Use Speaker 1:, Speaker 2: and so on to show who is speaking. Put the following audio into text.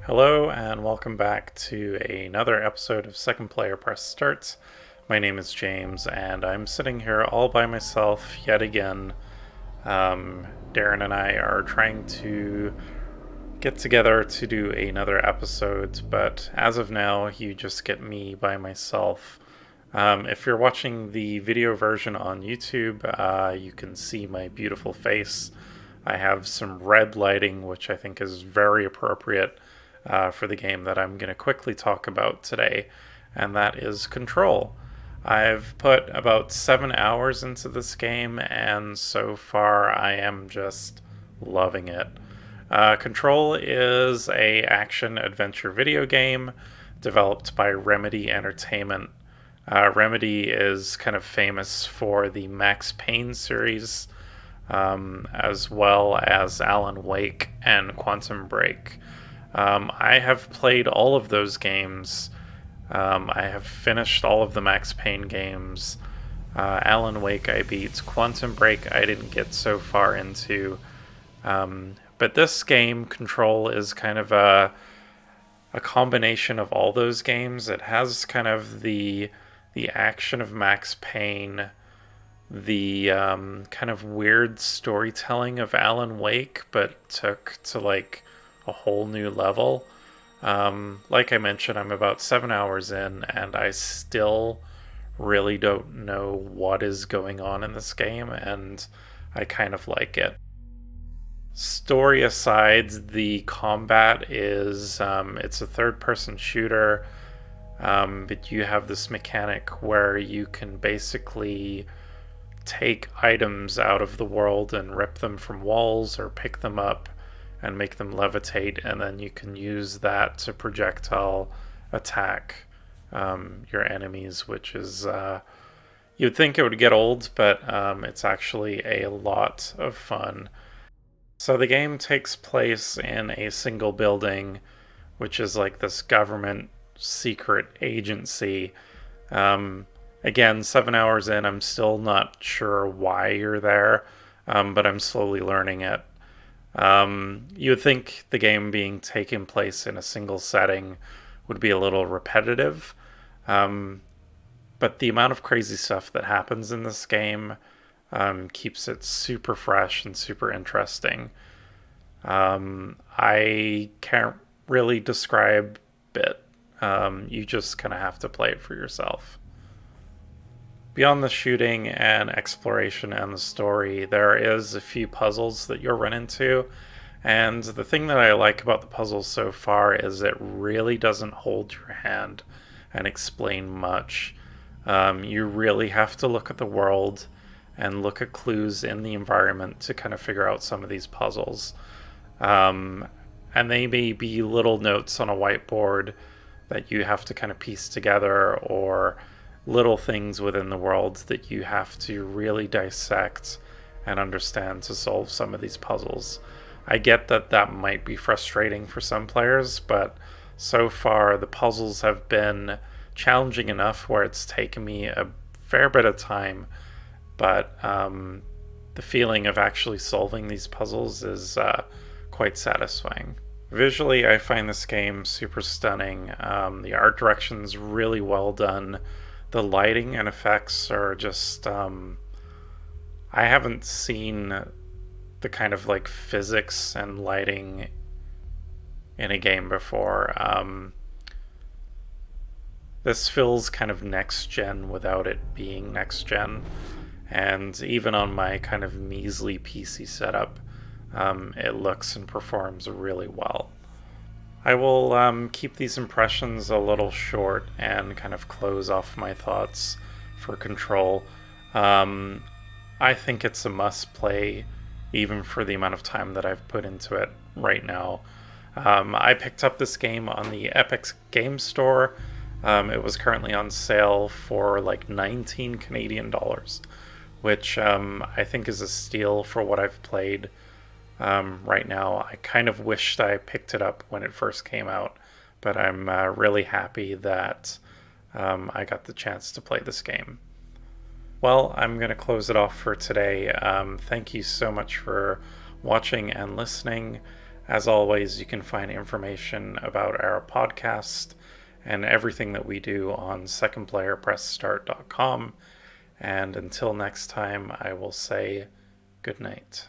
Speaker 1: Hello and welcome back to another episode of Second Player Press Start. My name is James and I'm sitting here all by myself yet again. Darren and I are trying to get together to do another episode, but as of now, you just get me by myself. If you're watching the video version on YouTube, you can see my beautiful face. I have some red lighting, which I think is very appropriate for the game that I'm going to quickly talk about today, and that is Control. I've put about 7 hours into this game, and so far I am just loving it. Control is a action-adventure video game developed by Remedy Entertainment. Remedy is kind of famous for the Max Payne series, as well as Alan Wake and Quantum Break. I have played all of those games. I have finished all of the Max Payne games. Alan Wake I beat. Quantum Break I didn't get so far into. But this game, Control, is kind of a combination of all those games. It has kind of the action of Max Payne, the kind of weird storytelling of Alan Wake, but took to like a whole new level. Like I mentioned, I'm about 7 hours in, and I still really don't know what is going on in this game, and I kind of like it. Story aside, the combat is it's a third-person shooter, but you have this mechanic where you can basically take items out of the world and rip them from walls or pick them up and make them levitate, and then you can use that to projectile attack your enemies, which is you'd think it would get old, but it's actually a lot of fun. So the game takes place in a single building, which is like this government secret agency. Again, 7 hours in, I'm still not sure why you're there, but I'm slowly learning it. You would think the game being taken place in a single setting would be a little repetitive, but the amount of crazy stuff that happens in this game keeps it super fresh and super interesting. I can't really describe it. You just kind of have to play it for yourself. Beyond the shooting and exploration and the story, there is a few puzzles that you'll run into. And the thing that I like about the puzzles so far is it really doesn't hold your hand and explain much. You really have to look at the world and look at clues in the environment to kind of figure out some of these puzzles. And they may be little notes on a whiteboard that you have to kind of piece together, or little things within the world that you have to really dissect and understand to solve some of these puzzles. I get that that might be frustrating for some players, but so far the puzzles have been challenging enough where it's taken me a fair bit of time, but the feeling of actually solving these puzzles is quite satisfying. Visually, I find this game super stunning. The art direction's really well done. The lighting and effects are just I haven't seen the kind of like physics and lighting in a game before. This feels kind of next gen without it being next gen, and even on my kind of measly PC setup, it looks and performs really well. I will keep these impressions a little short and kind of close off my thoughts for Control. I think it's a must play, even for the amount of time that I've put into it right now. I picked up this game on the Epic Game Store. It was currently on sale for like 19 Canadian dollars, which I think is a steal for what I've played. Right now, I kind of wished I picked it up when it first came out, but I'm really happy that I got the chance to play this game. Well, I'm going to close it off for today. Thank you so much for watching and listening, As always, you can find information about our podcast and everything that we do on secondplayerpressstart.com. And until next time, I will say good night.